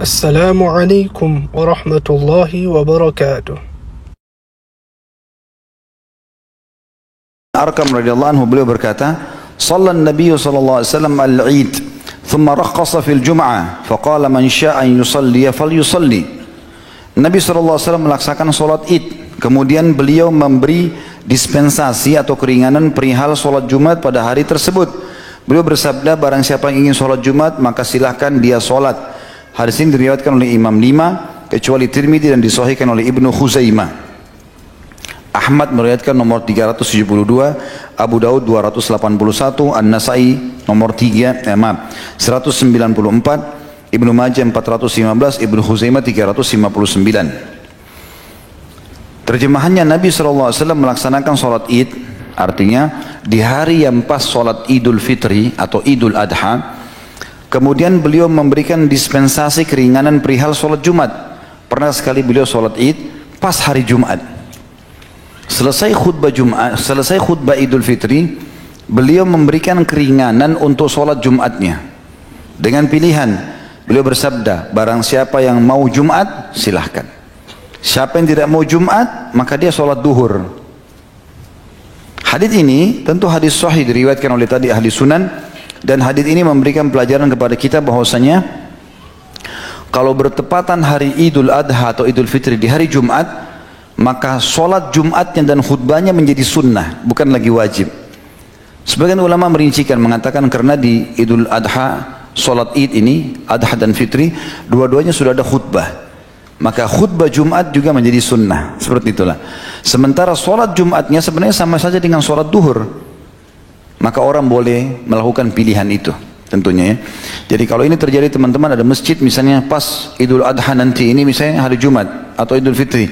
Assalamualaikum warahmatullahi wabarakatuh. Arkam radhiyallahu anhu beliau berkata, "Shallan Nabi sallallahu alaihi wasallam al-Eid, thumma rakhasa fil Jum'ah, faqala man syaa'a an yusalli falyusalli." Nabi sallallahu alaihi wasallam melaksanakan salat Id, kemudian beliau memberi dispensasi atau keringanan perihal salat Jumat pada hari tersebut. Beliau bersabda, barang siapa yang ingin salat Jumat maka silahkan dia salat. Hadis ini diriwayatkan oleh Imam 5 kecuali Tirmidzi dan disahihkan oleh Ibnu Khuzaimah. Ahmad meriwayatkan nomor 372, Abu Daud 281, An-Nasai nomor 194, Ibnu Majah 415, Ibnu Khuzaimah 359. Terjemahannya, Nabi SAW melaksanakan sholat Id, artinya di hari yang pas sholat Idul Fitri atau Idul Adha. Kemudian beliau memberikan dispensasi keringanan perihal sholat Jumat. Pernah sekali beliau sholat Id pas hari Jumat. Selesai khutbah Jumat, selesai khutbah Idul Fitri, beliau memberikan keringanan untuk sholat Jumatnya. Dengan pilihan, beliau bersabda, barang siapa yang mau Jumat, silahkan. Siapa yang tidak mau Jumat, maka dia sholat duhur. Hadis ini tentu hadis sahih diriwayatkan oleh tadi ahli sunan. Dan hadis ini memberikan pelajaran kepada kita bahwasanya kalau bertepatan hari Idul Adha atau Idul Fitri di hari Jumat, maka sholat Jumatnya dan khutbahnya menjadi sunnah, bukan lagi wajib. Sebagian ulama merincikan, mengatakan karena di Idul Adha, sholat Id ini, Adha dan Fitri, dua-duanya sudah ada khutbah, maka khutbah Jumat juga menjadi sunnah, seperti itulah. Sementara sholat Jumatnya sebenarnya sama saja dengan sholat duhur, maka orang boleh melakukan pilihan itu tentunya ya. Jadi kalau ini terjadi teman-teman, ada masjid misalnya pas Idul Adha nanti ini misalnya hari Jumat atau Idul Fitri,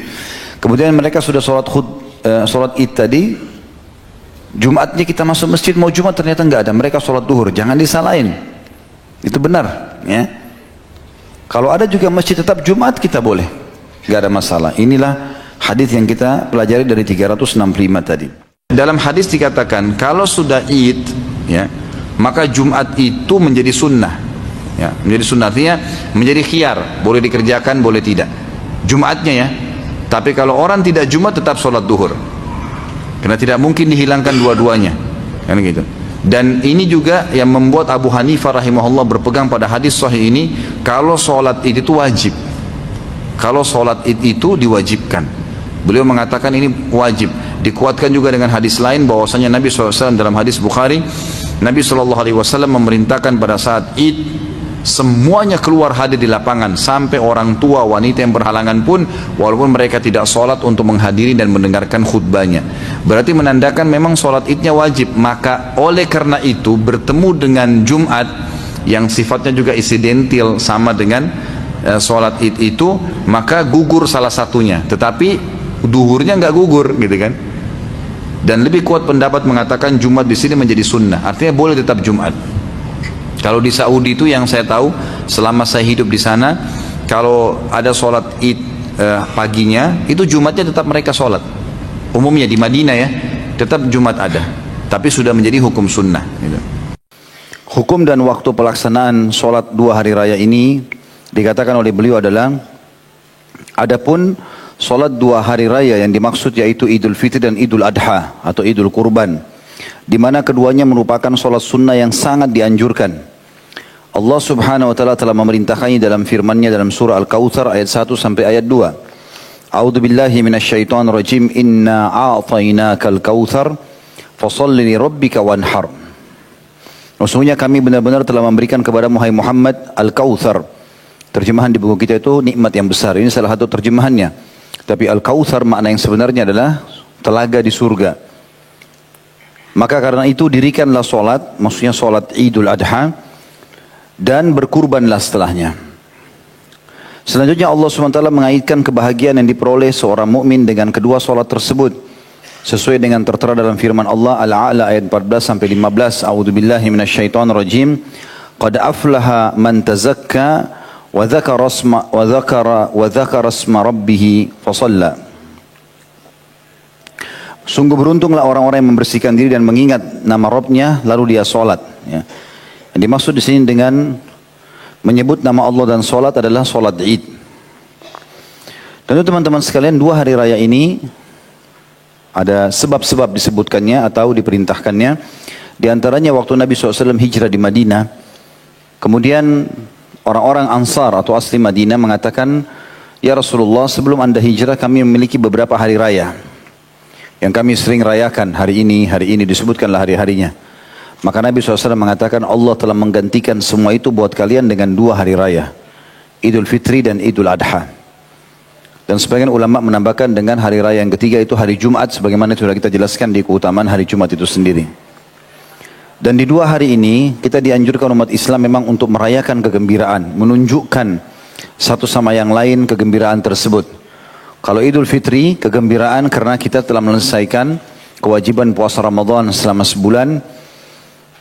kemudian mereka sudah sholat Id tadi, Jumatnya kita masuk masjid mau Jumat ternyata enggak ada, mereka sholat duhur, jangan disalahin, itu benar ya. Kalau ada juga masjid tetap Jumat, kita boleh, enggak ada masalah. Inilah hadis yang kita pelajari dari 365 tadi. Dalam hadis dikatakan kalau sudah Id ya, maka Jumat itu menjadi sunnah ya, menjadi sunnah artinya menjadi khiyar, boleh dikerjakan boleh tidak Jumatnya ya. Tapi kalau orang tidak Jumat tetap sholat duhur, karena tidak mungkin dihilangkan dua-duanya kan gitu. Dan ini juga yang membuat Abu Hanifah rahimahullah berpegang pada hadis sahih ini, kalau sholat Id itu wajib, kalau sholat Id itu diwajibkan. Beliau mengatakan ini wajib. Dikuatkan juga dengan hadis lain bahwasanya Nabi SAW dalam hadis Bukhari, Nabi SAW memerintahkan pada saat Id semuanya keluar hadir di lapangan, sampai orang tua, wanita yang berhalangan pun, walaupun mereka tidak sholat, untuk menghadiri dan mendengarkan khutbahnya. Berarti menandakan memang sholat Idnya wajib. Maka oleh karena itu bertemu dengan Jumat yang sifatnya juga insidental sama dengan sholat Id itu, maka gugur salah satunya, tetapi duhurnya nggak gugur gitu kan. Dan lebih kuat pendapat mengatakan Jumat di sini menjadi sunnah, artinya boleh tetap Jumat. Kalau di Saudi itu yang saya tahu selama saya hidup di sana, kalau ada sholat Id paginya, itu Jumatnya tetap mereka sholat. Umumnya di Madinah ya, tetap Jumat ada, tapi sudah menjadi hukum sunnah gitu. Hukum dan waktu pelaksanaan sholat dua hari raya ini dikatakan oleh beliau adalah, adapun sholat dua hari raya yang dimaksud yaitu Idul Fitri dan Idul Adha atau Idul Kurban, di mana keduanya merupakan sholat sunnah yang sangat dianjurkan. Allah Subhanahu wa taala telah memerintahkannya dalam firman-Nya dalam surah Al-Kautsar ayat 1 sampai ayat 2. A'udzu billahi minasyaitonir rajim. Inna a'tainakal kautsar fasholli li rabbika wanhar. Sesungguhnya kami benar-benar telah memberikan kepada Muhammad Al-Kautsar. Terjemahan di buku kita itu nikmat yang besar. Ini salah satu terjemahannya. Tapi Al-Kautsar makna yang sebenarnya adalah telaga di surga. Maka karena itu dirikanlah solat, maksudnya solat Idul Adha, dan berkurbanlah setelahnya. Selanjutnya Allah SWT mengaitkan kebahagiaan yang diperoleh seorang mukmin dengan kedua solat tersebut, sesuai dengan tertera dalam firman Allah Al-A'la ayat 14 sampai 15. A'udzu billahi minasyaitonir rajim. Qad aflaha man tazakka wa dzakara asma rabbih fasalla. Sungguh beruntunglah orang-orang yang membersihkan diri dan mengingat nama Rabbnya lalu dia salat ya. Yang dimaksud di sini dengan menyebut nama Allah dan sholat adalah sholat Id. Tentu teman-teman sekalian, 2 hari raya ini ada sebab-sebab disebutkannya atau diperintahkannya. Di antaranya waktu Nabi SAW hijrah di Madinah, kemudian orang-orang Ansar atau asli Madinah mengatakan, "Ya Rasulullah, sebelum Anda hijrah kami memiliki beberapa hari raya yang kami sering rayakan, hari ini disebutkanlah hari-harinya." Maka Nabi SAW mengatakan, Allah telah menggantikan semua itu buat kalian dengan 2 hari raya, Idul Fitri dan Idul Adha. Dan sebagian ulama menambahkan dengan hari raya yang ketiga itu hari Jumat, sebagaimana sudah kita jelaskan di keutamaan hari Jumat itu sendiri. Dan di 2 hari ini kita dianjurkan umat Islam memang untuk merayakan kegembiraan, menunjukkan satu sama yang lain kegembiraan tersebut. Kalau Idul Fitri, kegembiraan karena kita telah menyelesaikan kewajiban puasa Ramadan selama sebulan.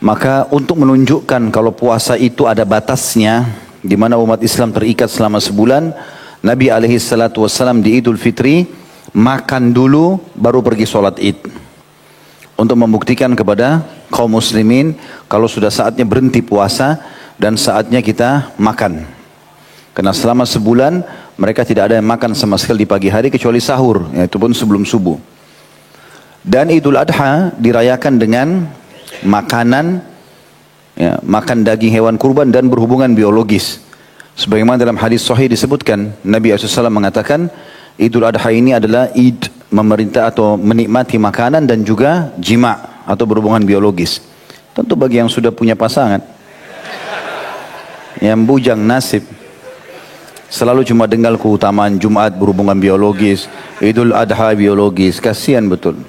Maka untuk menunjukkan kalau puasa itu ada batasnya, di mana umat Islam terikat selama sebulan, Nabi SAW di Idul Fitri makan dulu baru pergi sholat Id. Untuk membuktikan kepada kaum muslimin kalau sudah saatnya berhenti puasa dan saatnya kita makan. Karena selama sebulan mereka tidak ada yang makan sama sekali di pagi hari kecuali sahur, yaitu pun sebelum subuh. Dan Idul Adha dirayakan dengan makanan, ya, makan daging hewan kurban dan berhubungan biologis. Sebagaimana dalam hadis sahih disebutkan, Nabi SAW mengatakan Idul Adha ini adalah Id memerintah atau menikmati makanan dan juga jima atau berhubungan biologis. Tentu bagi yang sudah punya pasangan, yang bujang nasib, selalu cuma dengar keutamaan Jumat berhubungan biologis, Idul Adha biologis, kasihan betul.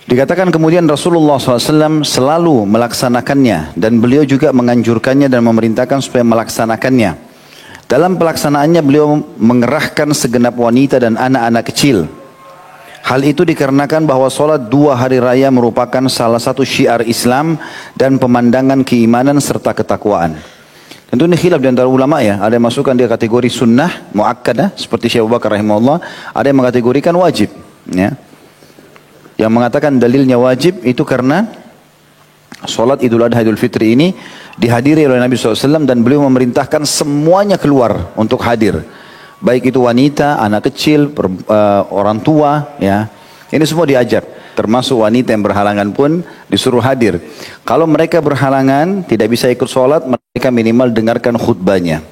Dikatakan kemudian Rasulullah SAW selalu melaksanakannya dan beliau juga menganjurkannya dan memerintahkan supaya melaksanakannya. Dalam pelaksanaannya beliau mengerahkan segenap wanita dan anak-anak kecil. Hal itu dikarenakan bahwa sholat 2 hari raya merupakan salah satu syiar Islam dan pemandangan keimanan serta ketakwaan. Tentu ini khilaf di antara ulama ya. Ada yang masukkan dia kategori sunnah, muakkadah seperti Syekh Abu Bakar rahimahullah. Ada yang mengkategorikan wajib. Ya. Yang mengatakan dalilnya wajib itu karena sholat Idul Adha Idul Fitri ini dihadiri oleh Nabi SAW dan beliau memerintahkan semuanya keluar untuk hadir. Baik itu wanita, anak kecil, orang tua, ya. Ini semua diajar. Termasuk wanita yang berhalangan pun disuruh hadir. Kalau mereka berhalangan, tidak bisa ikut sholat, mereka minimal dengarkan khutbahnya.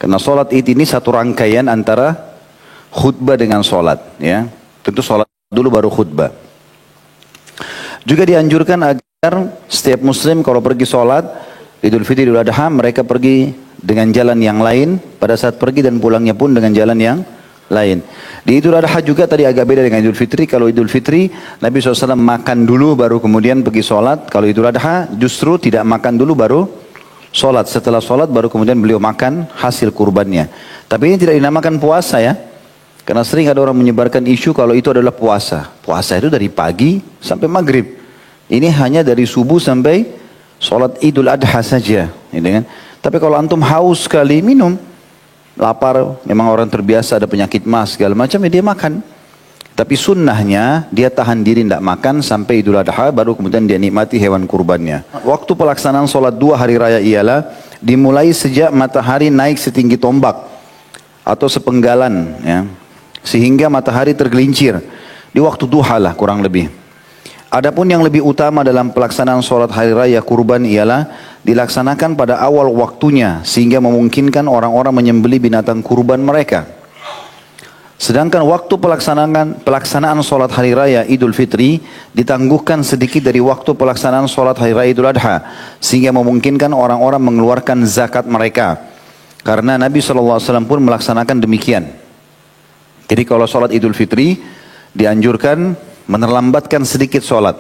Karena sholat ini satu rangkaian antara khutbah dengan sholat, ya. Tentu sholat dulu baru khutbah. Juga dianjurkan agar setiap muslim kalau pergi sholat Idul Fitri Idul Adha mereka pergi dengan jalan yang lain pada saat pergi dan pulangnya pun dengan jalan yang lain. Di Idul Adha juga tadi agak beda dengan Idul Fitri. Kalau Idul Fitri Nabi SAW makan dulu baru kemudian pergi sholat. Kalau Idul Adha justru tidak makan dulu baru sholat. Setelah sholat baru kemudian beliau makan hasil kurbannya. Tapi ini tidak dinamakan puasa ya. Karena sering ada orang menyebarkan isu kalau itu adalah puasa. Puasa itu dari pagi sampai maghrib. Ini hanya dari subuh sampai sholat Idul Adha saja. Gitu kan? Tapi kalau antum haus sekali minum, lapar, memang orang terbiasa ada penyakit mas segala macam, ya dia makan. Tapi sunnahnya dia tahan diri tidak makan sampai Idul Adha baru kemudian dia nikmati hewan kurbannya. Waktu pelaksanaan sholat 2 hari raya ialah dimulai sejak matahari naik setinggi tombak atau sepenggalan, ya. Sehingga matahari tergelincir di waktu duha lah kurang lebih. Adapun yang lebih utama dalam pelaksanaan sholat hari raya kurban ialah dilaksanakan pada awal waktunya sehingga memungkinkan orang-orang menyembelih binatang kurban mereka. Sedangkan waktu pelaksanaan sholat hari raya Idul Fitri ditangguhkan sedikit dari waktu pelaksanaan sholat hari raya Idul Adha sehingga memungkinkan orang-orang mengeluarkan zakat mereka. Karena Nabi SAW pun melaksanakan demikian. Jadi kalau sholat Idul Fitri dianjurkan menerlambatkan sedikit sholat.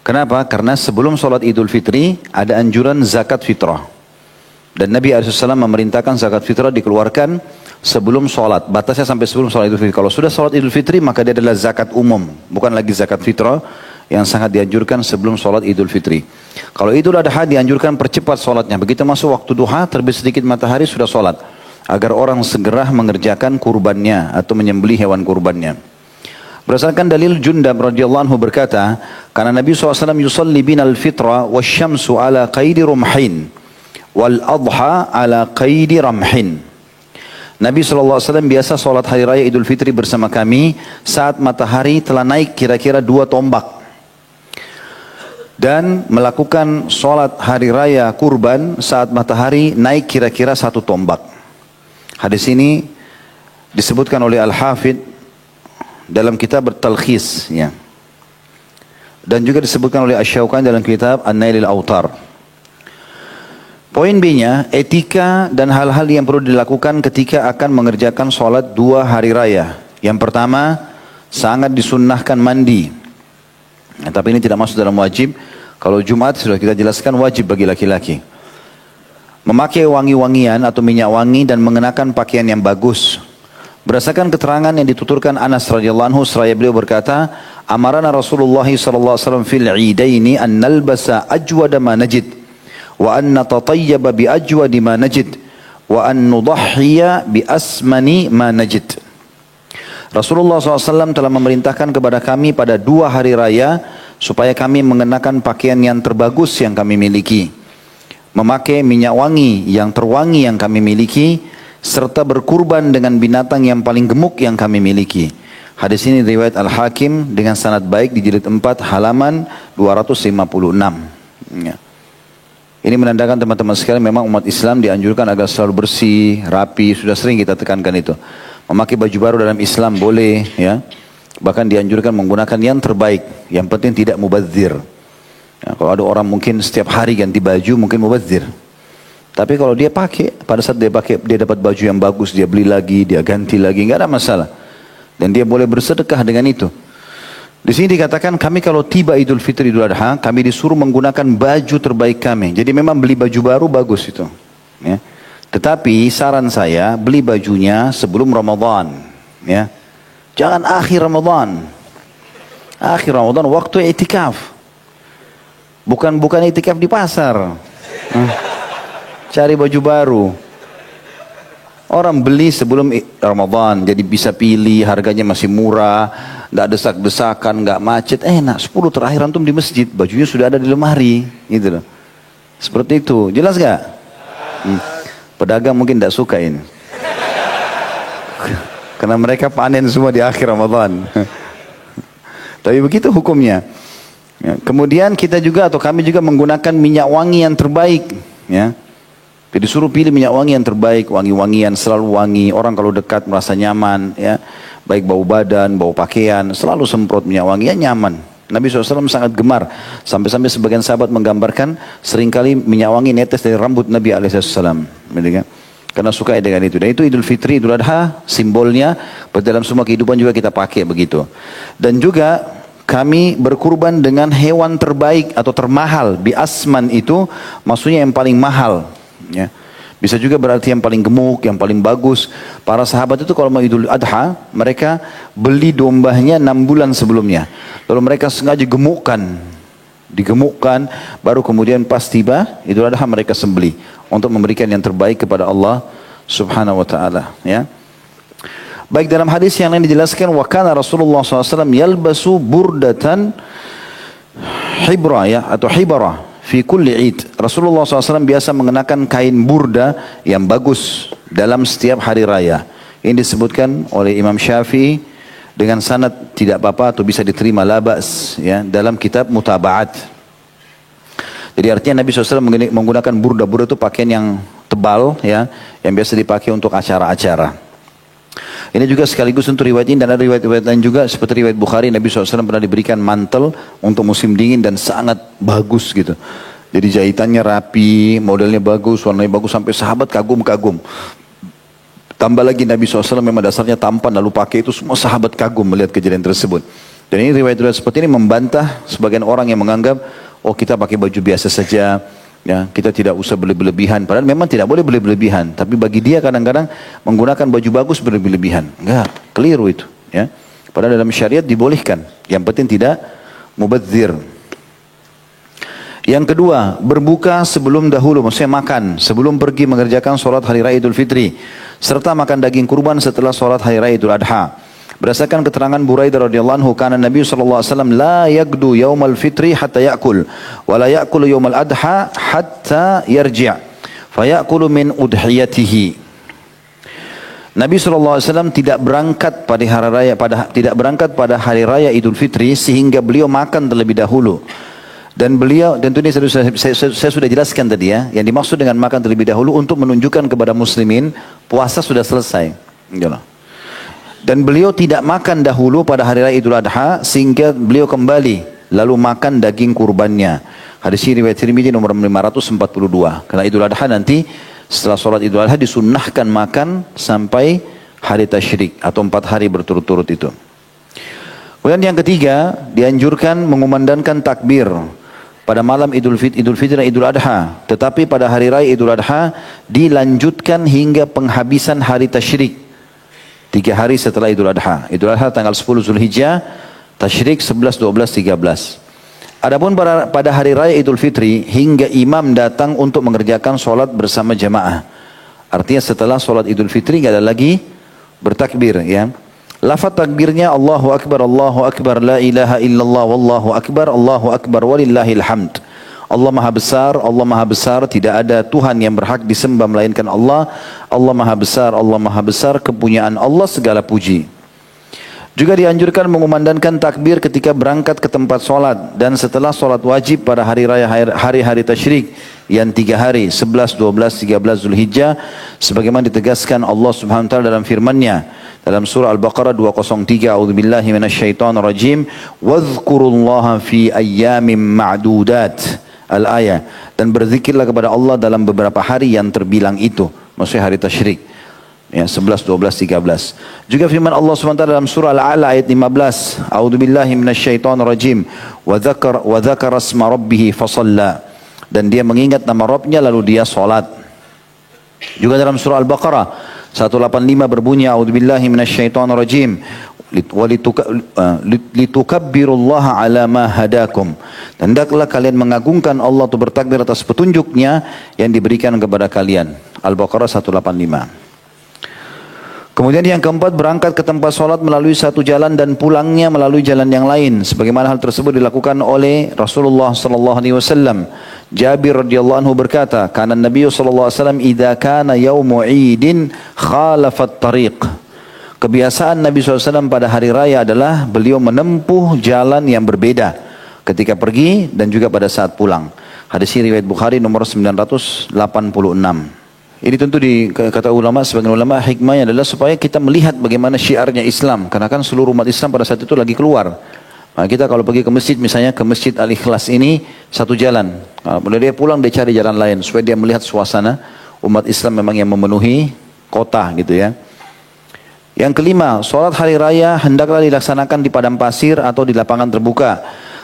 Kenapa? Karena sebelum sholat Idul Fitri ada anjuran zakat fitrah. Dan Nabi SAW memerintahkan zakat fitrah dikeluarkan sebelum sholat. Batasnya sampai sebelum sholat Idul Fitri. Kalau sudah sholat Idul Fitri maka dia adalah zakat umum. Bukan lagi zakat fitrah yang sangat dianjurkan sebelum sholat Idul Fitri. Kalau Idul Adha dianjurkan percepat sholatnya. Begitu masuk waktu duha terbit sedikit matahari sudah sholat. Agar orang segera mengerjakan kurbannya atau menyembelih hewan kurbannya. Berdasarkan dalil Jundab radhiyallahu anhu berkata, karena Nabi SAW yusalli binal fitra wasyamsu ala qaidi rumhin wal adha ala qaidi ramhin. Nabi SAW biasa sholat hari raya Idul Fitri bersama kami saat matahari telah naik kira-kira 2 tombak. Dan melakukan sholat hari raya kurban saat matahari naik kira-kira 1 tombak. Hadis ini disebutkan oleh Al-Hafidh dalam kitab At-Talkhis. Ya. Dan juga disebutkan oleh Asy-Syaukani dalam kitab An-Nailil Awtar. Poin B-nya, etika dan hal-hal yang perlu dilakukan ketika akan mengerjakan sholat 2 hari raya. Yang pertama, sangat disunnahkan mandi. Nah, tapi ini tidak masuk dalam wajib. Kalau Jumat sudah kita jelaskan wajib bagi laki-laki. Memakai wangi-wangian atau minyak wangi dan mengenakan pakaian yang bagus. Berdasarkan keterangan yang dituturkan Anas radhiyallahu anhu, seraya beliau berkata, amarana Rasulullah sallallahu alaihi wasallam fil idaini an nalbasa ajwada ma najid. Wa an natatayyaba bi ajwadi ma najid wa an nudahhiya bi asmani ma najid. Rasulullah SAW telah memerintahkan kepada kami pada 2 hari raya supaya kami mengenakan pakaian yang terbagus yang kami miliki, memakai minyak wangi yang terwangi yang kami miliki, serta berkurban dengan binatang yang paling gemuk yang kami miliki. Hadis ini riwayat Al-Hakim dengan sanad baik di jilid 4 halaman 256. Ya. Ini menandakan teman-teman sekalian memang umat Islam dianjurkan agar selalu bersih, rapi. Sudah sering kita tekankan itu. Memakai baju baru dalam Islam boleh, ya. Bahkan dianjurkan menggunakan yang terbaik. Yang penting tidak mubadzir. Ya, kalau ada orang mungkin setiap hari ganti baju mungkin mubadzir. Tapi kalau dia pakai, pada saat dia pakai, dia dapat baju yang bagus, dia beli lagi, dia ganti lagi, nggak ada masalah. Dan dia boleh bersedekah dengan itu. Di sini dikatakan kami kalau tiba Idul Fitri Idul Adha, kami disuruh menggunakan baju terbaik kami. Jadi memang beli baju baru bagus itu. Ya. Tetapi saran saya beli bajunya sebelum Ramadan. Ya. Jangan akhir Ramadan. Akhir Ramadan waktu itikaf. Bukan itikaf di pasar. Cari baju baru. Orang beli sebelum Ramadan, jadi bisa pilih, harganya masih murah, tidak desak-desakan, nggak macet, enak. 10 terakhir antum di masjid, bajunya sudah ada di lemari, gitu loh. Seperti itu, jelas nggak? Pedagang mungkin tidak suka ini, karena mereka panen semua di akhir Ramadan. Tapi begitu hukumnya. Ya. Kemudian kita juga atau kami juga menggunakan minyak wangi yang terbaik, ya. Jadi suruh pilih minyak wangi yang terbaik, wangi-wangian selalu wangi. Orang kalau dekat merasa nyaman, ya. Baik bau badan, bau pakaian, selalu semprot minyak wangi, ya nyaman. Nabi SAW sangat gemar. Sampai-sampai sebagian sahabat menggambarkan seringkali minyak wangi netes dari rambut Nabi SAW. Karena suka dengan itu. Dan itu Idul Fitri, Idul Adha, simbolnya. Dalam semua kehidupan juga kita pakai begitu. Dan juga kami berkurban dengan hewan terbaik atau termahal. Bi asman itu maksudnya yang paling mahal. Ya. Bisa juga berarti yang paling gemuk, yang paling bagus. Para sahabat itu kalau mau Idul Adha, mereka beli dombanya 6 bulan sebelumnya. Lalu mereka sengaja digemukkan, baru kemudian pas tiba Idul Adha mereka sembelih untuk memberikan yang terbaik kepada Allah Subhanahu wa taala, ya. Baik, dalam hadis yang lain dijelaskan wa kana Rasulullah SAW yalbasu burdatan hibra, ya, atau hibara fi kulli id. Rasulullah SAW biasa mengenakan kain burda yang bagus dalam setiap hari raya. Ini disebutkan oleh Imam Syafi'i dengan sanad tidak apa-apa atau bisa diterima labas, ya, dalam kitab Mutaba'at. Jadi artinya Nabi SAW menggunakan burda. Burda itu pakaian yang tebal, ya, yang biasa dipakai untuk acara-acara. Ini juga sekaligus untuk riwayat ini dan ada riwayat-riwayat lain juga seperti riwayat Bukhari. Nabi SAW pernah diberikan mantel untuk musim dingin dan sangat bagus gitu. Jadi jahitannya rapi, modelnya bagus, warnanya bagus sampai sahabat kagum-kagum. Tambah lagi Nabi SAW memang dasarnya tampan lalu pakai itu, semua sahabat kagum melihat kejadian tersebut. Dan ini riwayat-riwayat seperti ini membantah sebagian orang yang menganggap oh kita pakai baju biasa saja. Ya, kita tidak usah berlebihan. Padahal memang tidak boleh berlebihan. Tapi bagi dia kadang-kadang menggunakan baju bagus berlebihan. Enggak, keliru itu. Ya. Padahal dalam syariat dibolehkan. Yang penting tidak mubadzir. Yang kedua, berbuka sebelum dahulu, maksudnya makan sebelum pergi mengerjakan sholat hari raya Idul Fitri, serta makan daging kurban setelah sholat hari raya Idul Adha. Berdasarkan keterangan Buraidah radhiyallahu anhu, karena Nabi SAW la yagdu yaumal fitri hatta yakul, wa la yakul yaumal adha hatta yarji'. fayakulu min udhiyatihi. Nabi SAW tidak berangkat pada hari raya Idul Fitri sehingga beliau makan terlebih dahulu. Dan beliau, dan itu saya sudah jelaskan tadi ya, yang dimaksud dengan makan terlebih dahulu untuk menunjukkan kepada muslimin puasa sudah selesai. Dan beliau tidak makan dahulu pada hari raya Idul Adha sehingga beliau kembali lalu makan daging kurbannya. Hadis ini riwayat Tirmidzi nomor 542. Karena Idul Adha nanti setelah sholat Idul Adha disunnahkan makan sampai hari tasyrik atau 4 hari berturut-turut itu. Kemudian yang ketiga, dianjurkan mengumandangkan takbir pada malam Idul Fitri dan Idul Adha. Tetapi pada hari raya Idul Adha dilanjutkan hingga penghabisan hari tasyrik. 3 hari setelah Idul Adha. Idul Adha tanggal 10 Zulhijjah, tasyrik 11, 12, 13. Adapun pada hari raya Idul Fitri hingga imam datang untuk mengerjakan sholat bersama jamaah. Artinya setelah sholat Idul Fitri tidak ada lagi bertakbir ya. Lafaz takbirnya Allahu Akbar, la ilaha illallah, wallahu akbar, walillahil hamd. Allah Maha Besar, tidak ada Tuhan yang berhak disembah melainkan Allah. Allah Maha Besar, kepunyaan Allah segala puji. Juga dianjurkan mengumandangkan takbir ketika berangkat ke tempat sholat dan setelah sholat wajib pada hari-hari tasyrik yang 3 hari, 11, 12, 13 Zulhijjah, sebagaimana ditegaskan Allah Subhanahu wa taala dalam firman-Nya dalam surah Al-Baqarah 203, A'udzubillahi minasyaitonirrajim, wadhkurullaha fi ayyamin ma'dudat. Al-ayah, dan berzikirlah kepada Allah dalam beberapa hari yang terbilang itu, maksudnya hari tasyrik. Ya, 11, 12, 13. Juga firman Allah SWT dalam surah Al-A'la ayat 15. A'udzubillahi minasyaitonirrajim. Wa dzakara asma rabbih fasalla. Dan dia mengingat nama Rabbnya lalu dia salat. Juga dalam surah Al-Baqarah 185 berbunyi A'udzubillahi minasyaitonirrajim. Litukabbirullaha ala ma hadakum. Dan hendaklah kalian mengagungkan Allah untuk bertakbir atas petunjuknya yang diberikan kepada kalian. Al-Baqarah 185. Kemudian yang keempat, berangkat ke tempat sholat melalui satu jalan dan pulangnya melalui jalan yang lain. Sebagaimana hal tersebut dilakukan oleh Rasulullah SAW. Jabir radhiyallahu anhu berkata, "Kana Nabi SAW idza kana yaumu 'idin khalafat tariq." Kebiasaan Nabi SAW pada hari raya adalah beliau menempuh jalan yang berbeda ketika pergi dan juga pada saat pulang. Hadis ini riwayat Bukhari nomor 986. Ini tentu kata ulama, sebagian ulama hikmahnya adalah supaya kita melihat bagaimana syiarnya Islam. Karena kan seluruh umat Islam pada saat itu lagi keluar. Nah, kita kalau pergi ke masjid, misalnya ke Masjid Al-Ikhlas ini satu jalan. Kalau dia pulang dia cari jalan lain supaya dia melihat suasana umat Islam memang yang memenuhi kota gitu ya. Yang kelima, sholat hari raya hendaklah dilaksanakan di padang pasir atau di lapangan terbuka.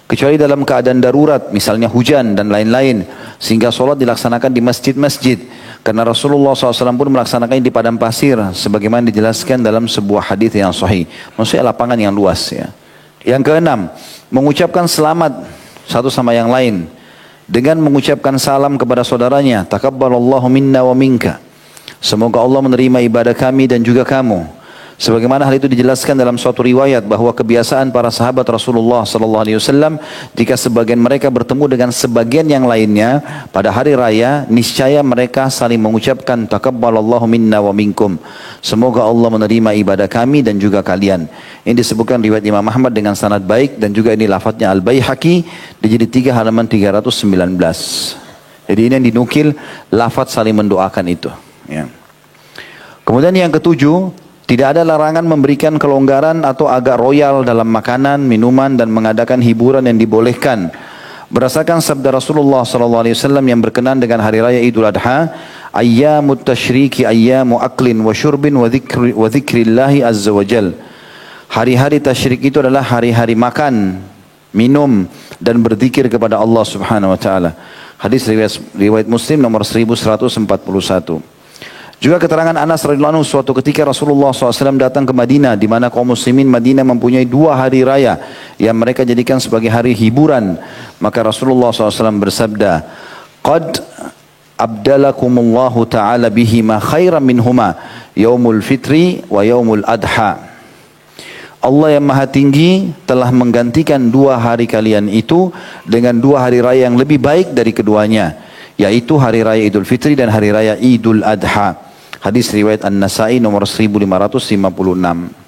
Kecuali dalam keadaan darurat, misalnya hujan dan lain-lain. Sehingga sholat dilaksanakan di masjid-masjid. Karena Rasulullah SAW pun melaksanakannya di padang pasir. Sebagaimana dijelaskan dalam sebuah hadis yang sahih. Maksudnya lapangan yang luas ya. Yang keenam, mengucapkan selamat satu sama yang lain. Dengan mengucapkan salam kepada saudaranya. Taqabbalallahu minna wa minka. Semoga Allah menerima ibadah kami dan juga kamu. Sebagaimana hal itu dijelaskan dalam suatu riwayat bahwa kebiasaan para sahabat Rasulullah SAW jika sebagian mereka bertemu dengan sebagian yang lainnya pada hari raya, niscaya mereka saling mengucapkan taqabbalallahu minna wa minkum. Semoga Allah menerima ibadah kami dan juga kalian. Ini disebutkan riwayat Imam Ahmad dengan sanad baik dan juga ini lafadznya Al-Baihaqi di jilid 3 halaman 319. Jadi ini yang dinukil lafadz saling mendoakan itu. Ya. Kemudian yang ketujuh, tidak ada larangan memberikan kelonggaran atau agak royal dalam makanan, minuman dan mengadakan hiburan yang dibolehkan. Berdasarkan sabda Rasulullah SAW yang berkenan dengan hari raya Idul Adha, ayyamut tasyriki ayyamu aklin wa syurbin wa dzikrillahi azza wa jal. Hari-hari tasyrik itu adalah hari-hari makan, minum dan berzikir kepada Allah Subhanahu wa taala. Hadis riwayat Muslim nomor 1141. Juga keterangan Anas radhiyallahu anhu, suatu ketika Rasulullah SAW datang ke Madinah, di mana kaum muslimin Madinah mempunyai 2 hari raya yang mereka jadikan sebagai hari hiburan. Maka Rasulullah SAW bersabda, "Qad abdalakumullahu ta'ala bihima khairan minhuma, yaumul fitri wa yaumul adha." Allah yang maha tinggi telah menggantikan 2 hari kalian itu dengan 2 hari raya yang lebih baik dari keduanya, yaitu hari raya Idul Fitri dan hari raya Idul Adha. Hadis riwayat An-Nasai nomor 1556.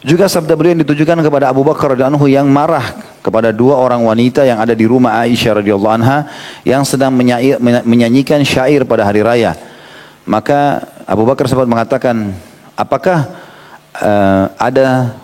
Juga sabda beliau yang ditujukan kepada Abu Bakar radhiyallahu anhu yang marah kepada dua orang wanita yang ada di rumah Aisyah radhiyallahu anha yang sedang menyanyikan syair pada hari raya. Maka Abu Bakar sempat mengatakan, apakah ada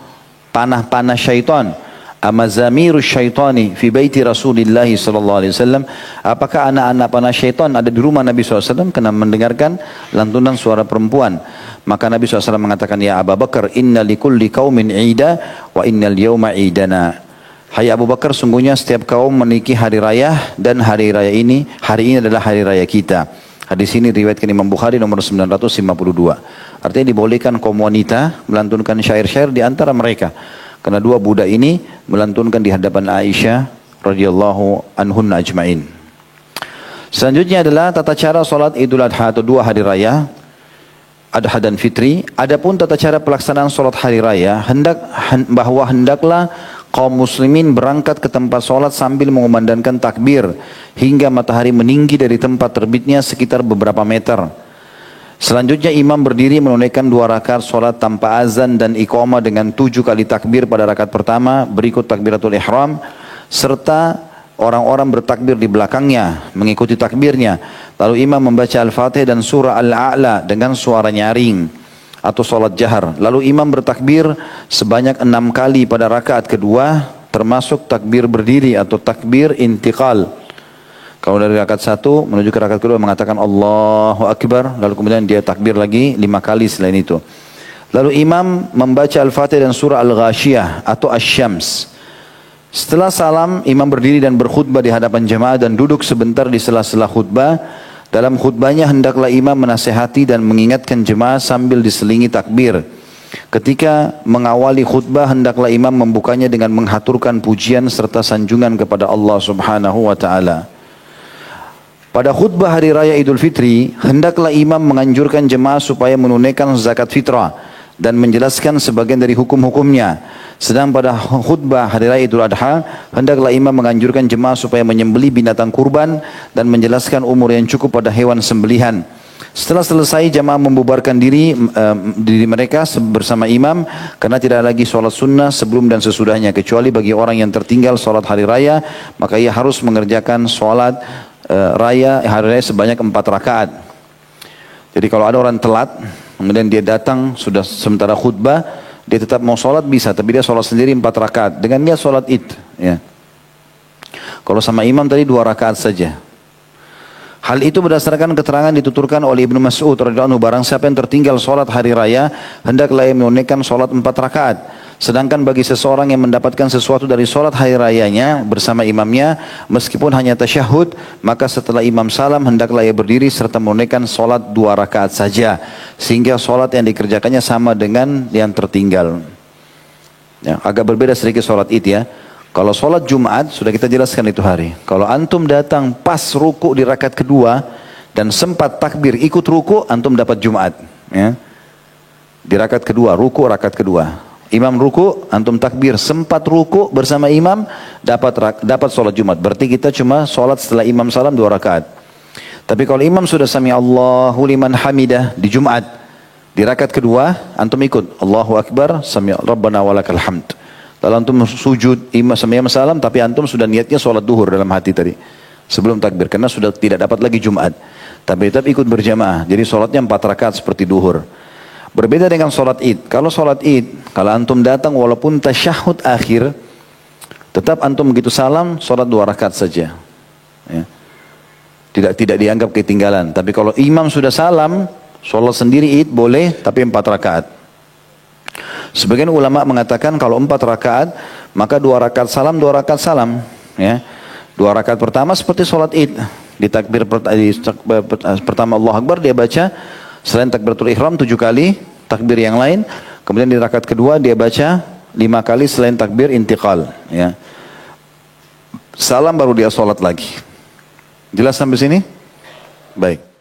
panah-panah syaitan, amazamiru syaitani fi baiti Rasulillah sallallahu alaihi wasallam, apakah anak-anak panah syaitan ada di rumah Nabi SAW karena mendengarkan lantunan suara perempuan. Maka Nabi SAW mengatakan, ya Abu Bakar, inna likulli qaumin ida wa innal yawma idana. Hai Abu Bakar, sungguhnya setiap kaum memiliki hari raya dan hari ini adalah hari raya kita. Hadis ini riwayatkan Imam Bukhari nomor 952. Artinya dibolehkan kaum wanita melantunkan syair-syair di antara mereka. Karena dua budak ini melantunkan di hadapan Aisyah radhiyallahu anhunna ajma'in. Selanjutnya adalah tata cara salat Idul Adha atau dua hari raya, Adha dan Fitri. Adapun tata cara pelaksanaan salat hari raya, hendaklah kaum muslimin berangkat ke tempat salat sambil mengumandangkan takbir hingga matahari meninggi dari tempat terbitnya sekitar beberapa meter. Selanjutnya imam berdiri menunaikan 2 rakaat solat tanpa azan dan iqamah dengan 7 kali takbir pada rakaat pertama, berikut takbiratul ihram, serta orang-orang bertakbir di belakangnya mengikuti takbirnya. Lalu imam membaca Al-Fatihah dan surah Al-A'la dengan suara nyaring atau solat jahar. Lalu imam bertakbir sebanyak 6 kali pada rakaat kedua, termasuk takbir berdiri atau takbir intiqal. Kalau dari rakaat 1 menuju ke rakaat kedua mengatakan Allahu Akbar, lalu kemudian dia takbir lagi 5 kali selain itu. Lalu imam membaca Al-Fatihah dan surah Al-Ghashiyah atau Asy-Syams. Setelah salam, imam berdiri dan berkhutbah di hadapan jemaah dan duduk sebentar di sela-sela khutbah. Dalam khutbahnya hendaklah imam menasihati dan mengingatkan jemaah sambil diselingi takbir. Ketika mengawali khutbah hendaklah imam membukanya dengan menghaturkan pujian serta sanjungan kepada Allah Subhanahu wa taala. Pada khutbah hari raya Idul Fitri, hendaklah imam menganjurkan jemaah supaya menunaikan zakat fitrah dan menjelaskan sebagian dari hukum-hukumnya. Sedang pada khutbah hari raya Idul Adha, hendaklah imam menganjurkan jemaah supaya menyembelih binatang kurban dan menjelaskan umur yang cukup pada hewan sembelihan. Setelah selesai, jemaah membubarkan diri mereka bersama imam karena tidak ada lagi sholat sunnah sebelum dan sesudahnya, kecuali bagi orang yang tertinggal sholat hari raya, maka ia harus mengerjakan sholat hari raya sebanyak 4 rakaat. Jadi kalau ada orang telat, kemudian dia datang sudah sementara khutbah, dia tetap mau sholat bisa, tapi dia sholat sendiri 4 rakaat dengan niat sholat id. Ya. Kalau sama imam tadi 2 rakaat saja. Hal itu berdasarkan keterangan dituturkan oleh Ibnu Mas'ud radhiyallahu anhu, barang siapa yang tertinggal sholat hari raya, hendaklah ia menunaikan sholat 4 rakaat. Sedangkan bagi seseorang yang mendapatkan sesuatu dari sholat hari rayanya bersama imamnya, meskipun hanya tasyahud, maka setelah imam salam hendaklah ia berdiri serta menunaikan sholat 2 rakaat saja, sehingga sholat yang dikerjakannya sama dengan yang tertinggal. Ya, agak berbeda sedikit sholat id ya. Kalau sholat Jumat sudah kita jelaskan itu hari. Kalau antum datang pas ruku di rakaat kedua dan sempat takbir ikut ruku, antum dapat Jumat. Ya. Di rakaat kedua, ruku rakaat kedua. Imam ruku, antum takbir sempat ruku bersama imam, dapat sholat Jumat. Berarti kita cuma sholat setelah imam salam 2 rakaat. Tapi kalau imam sudah sami Allahu liman hamidah di Jumat, di rakaat kedua antum ikut Allahu Akbar, sami Rabbana walakal hamd. Lalu antum sujud imam salam, tapi antum sudah niatnya sholat duhur dalam hati tadi sebelum takbir, karena sudah tidak dapat lagi Jumat. Tapi tetap ikut berjamaah, jadi sholatnya 4 rakaat seperti duhur. Berbeda dengan sholat id. Kalau sholat id, kalau antum datang walaupun tasyahud akhir, tetap antum begitu salam sholat 2 rakaat saja. Ya. Tidak dianggap ketinggalan. Tapi kalau imam sudah salam, sholat sendiri id boleh, tapi 4 rakaat. Sebagian ulama mengatakan kalau 4 rakaat, maka 2 rakaat salam, 2 rakaat salam. Ya. 2 rakaat pertama seperti sholat id. Di takbir pertama Allah Akbar dia baca, selain takbiratul ihram 7 kali, takbir yang lain. Kemudian di rakaat kedua dia baca 5 kali selain takbir intiqal. Ya. Salam baru dia sholat lagi. Jelas sampai sini? Baik.